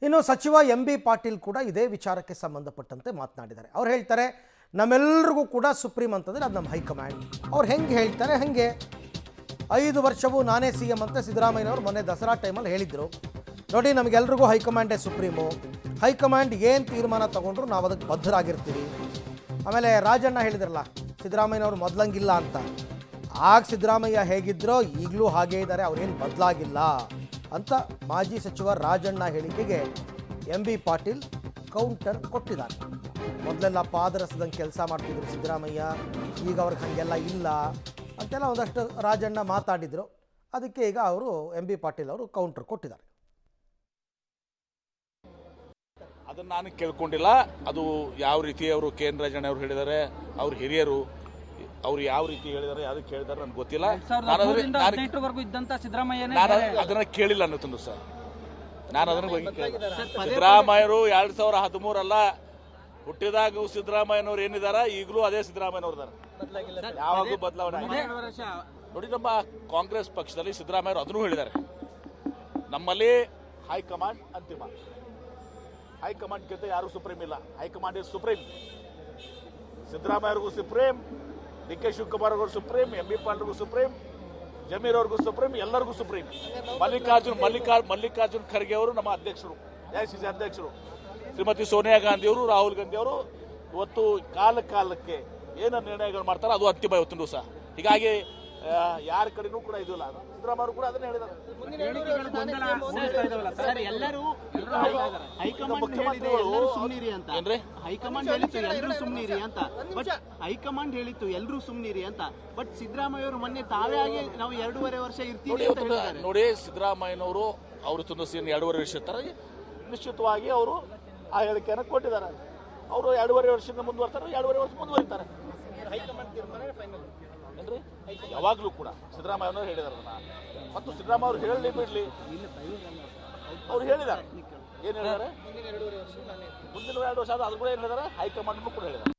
ಇನ್ನು ಸಚಿವ MB ಪಾಟೀಲ್ ಕೂಡ ಇದೇ ವಿಚಾರಕ್ಕೆ ಸಂಬಂಧಪಟ್ಟಂತೆ ಮಾತನಾಡಿದ್ದಾರೆ. ಅವರು ಹೇಳ್ತಾರೆ ನಮ್ಮೆಲ್ಲರಿಗೂ ಕೂಡ ಸುಪ್ರೀಂ ಅಂತಂದರೆ ಅದು ನಮ್ಮ ಹೈಕಮಾಂಡ್. ಅವ್ರು ಹೆಂಗೆ ಹೇಳ್ತಾರೆ ಹಾಗೆ 5 ವರ್ಷವೂ ನಾನೇ CM ಅಂತ ಸಿದ್ದರಾಮಯ್ಯನವರು ಮೊನ್ನೆ ದಸರಾ ಟೈಮಲ್ಲಿ ಹೇಳಿದರು. ನೋಡಿ ನಮಗೆಲ್ರಿಗೂ ಹೈಕಮಾಂಡೇ ಸುಪ್ರೀಮು, ಹೈಕಮಾಂಡ್ ಏನು ತೀರ್ಮಾನ ತಗೊಂಡ್ರು ನಾವು ಅದಕ್ಕೆ ಬದ್ಧರಾಗಿರ್ತೀವಿ. ಆಮೇಲೆ ರಾಜಣ್ಣ ಹೇಳಿದ್ರಲ್ಲ ಸಿದ್ದರಾಮಯ್ಯನವರು ಮೊದಲಂಗಿಲ್ಲ ಅಂತ, ಆಗ ಸಿದ್ದರಾಮಯ್ಯ ಹೇಗಿದ್ದರೋ ಈಗಲೂ ಹಾಗೇ ಇದ್ದಾರೆ, ಅವ್ರೇನು ಬದಲಾಗಿಲ್ಲ ಅಂತ ಮಾಜಿ ಸಚಿವ ರಾಜಣ್ಣ ಹೇಳಿಕೆಗೆ MB ಪಾಟೀಲ್ ಕೌಂಟರ್ ಕೊಟ್ಟಿದ್ದಾರೆ. ಮೊದಲೆಲ್ಲ ಪಾದರಸದಂಗೆ ಕೆಲಸ ಮಾಡ್ತಿದ್ರು ಸಿದ್ದರಾಮಯ್ಯ, ಈಗ ಅವ್ರಿಗೆ ಹಾಗೆಲ್ಲ ಇಲ್ಲ ಅಂತೆಲ್ಲ ಒಂದಷ್ಟು ರಾಜಣ್ಣ ಮಾತಾಡಿದರು. ಅದಕ್ಕೆ ಈಗ ಅವರು MB ಪಾಟೀಲ್ ಅವರು ಕೌಂಟರ್ ಕೊಟ್ಟಿದ್ದಾರೆ. ಅದನ್ನು ನಾನು ಕೇಳ್ಕೊಂಡಿಲ್ಲ. ಅದು ಯಾವ ರೀತಿ ಅವರು KN ರಾಜಣ್ಣ ಅವರು ಹೇಳಿದ್ದಾರೆ, ಅವ್ರ ಹಿರಿಯರು ಅವ್ರು ಯಾವ ರೀತಿ ಹೇಳಿದ್ದಾರೆ, ಯಾವ್ದಕ್ಕೆ ಹೇಳಿದ್ದಾರೆ ನನಗೆ ಗೊತ್ತಿಲ್ಲ. ಅದನ್ನ ಕೇಳಿಲ್ಲ ಅನ್ನೋದು ಸರ್. ನಾನು ಅದನ್ನ ಹೋಗಿ ಸಿದ್ದರಾಮಯ್ಯರು 2013 ಅಲ್ಲ, ಹುಟ್ಟಿದಾಗ ಸಿದ್ದರಾಮಯ್ಯನವ್ರು ಏನಿದ್ದಾರೆ ಈಗಲೂ ಅದೇ ಸಿದ್ದರಾಮಯ್ಯನವ್ರು ಇದ್ದಾರೆ, ಯಾವಾಗೂ ಬದಲಾವಣೆ. ನೋಡಿ ನಮ್ಮ ಕಾಂಗ್ರೆಸ್ ಪಕ್ಷದಲ್ಲಿ ಸಿದ್ದರಾಮಯ್ಯರು ಅದನ್ನು ಹೇಳಿದ್ದಾರೆ, ನಮ್ಮಲ್ಲಿ ಹೈಕಮಾಂಡ್ ಅಂತಿಮ, ಹೈಕಮಾಂಡ್ಗಿಂತ ಯಾರು ಸುಪ್ರೀಂ ಇಲ್ಲ, ಹೈಕಮಾಂಡ್ ಇಸ್ ಸುಪ್ರೀಂ. ಸಿದ್ದರಾಮಯ್ಯವ್ರಿಗೂ ಸುಪ್ರೀಂ, DK ಶಿವಕುಮಾರ್ ಅವ್ರಿಗೂ ಸುಪ್ರೀಂ, MB ಪಾಟೀಲ್ಗೂ ಸುಪ್ರೀಂ, ಜಮೀರ್ ಅವ್ರಿಗೂ ಸುಪ್ರೀಂ, ಎಲ್ಲರಿಗೂ ಸುಪ್ರೀಂ. ಮಲ್ಲಿಕಾರ್ಜುನ್ ಖರ್ಗೆ ಅವರು ನಮ್ಮ ಅಧ್ಯಕ್ಷರು, AICC ಅಧ್ಯಕ್ಷರು. ಶ್ರೀಮತಿ ಸೋನಿಯಾ ಗಾಂಧಿ ಅವರು, ರಾಹುಲ್ ಗಾಂಧಿ ಅವರು ಇವತ್ತು ಕಾಲಕ್ಕೆ ಏನು ನಿರ್ಣಯಗಳು ಮಾಡ್ತಾರೆ ಅದು ಅಂತಿಮ ಇವತ್ತಿನ ದಿವಸ. ಹೀಗಾಗಿ ಯಾರ ಕಡೆನೂ ಕೂಡ ಇದು ಇಲ್ಲ. ಸಿದ್ದರಾಮಯ್ಯ ಕೂಡ ಅದನ್ನೇ ಹೇಳಿದ್ದಾರೆ. ಹೈಕಮಾಂಡ್ ಹೇಳಿತ್ತು ಎಲ್ಲರೂ ಸುಮ್ನಿರಿ ಅಂತ. ಬಟ್ ಸಿದ್ದರಾಮಯ್ಯ ಅವರು ಮೊನ್ನೆ ತಾವೇ ಆಗಿ ನಾವು 2.5 ವರ್ಷ ಇರ್ತೀವಿ ಅಂತ ಹೇಳಿದ್ದಾರೆ. ನೋಡಿ ಸಿದ್ದರಾಮಯ್ಯನವರು ಅವರು ತುಂಬಿಸಿ 2.5 ವರ್ಷ ಇರ್ತಾರೆ, ನಿಶ್ಚಿತವಾಗಿ ಅವರು ಆ ಹೇಳಿಕೆಯನ್ನು ಕೊಟ್ಟಿದ್ದಾರೆ. ಅವರು 2.5 ವರ್ಷದಿಂದ ಮುಂದುವರ್ತಾರೆ, 2.5 ವರ್ಷ ಮುಂದುವರಿತಾರೆ. ಏನ್ರಿ ಯಾವಾಗಲೂ ಕೂಡ ಸಿದ್ದರಾಮಯ್ಯನವರು ಹೇಳಿದಾರೆ. ಮತ್ತು ಸಿದ್ದರಾಮಯ್ಯ ಅವರು ಹೇಳಲಿ ಬಿಡಲಿ, ಅವ್ರು ಹೇಳಿದ್ದಾರೆ. ಏನು ಹೇಳಿದ್ದಾರೆ? ಮುಂದಿನ 2 ವರ್ಷ ಆದ ಅದು ಕೂಡ ಏನು ಹೇಳಿದ್ದಾರೆ, ಹೈಕಮಾಂಡ್ ಕೂಡ ಹೇಳಿದ್ದಾರೆ.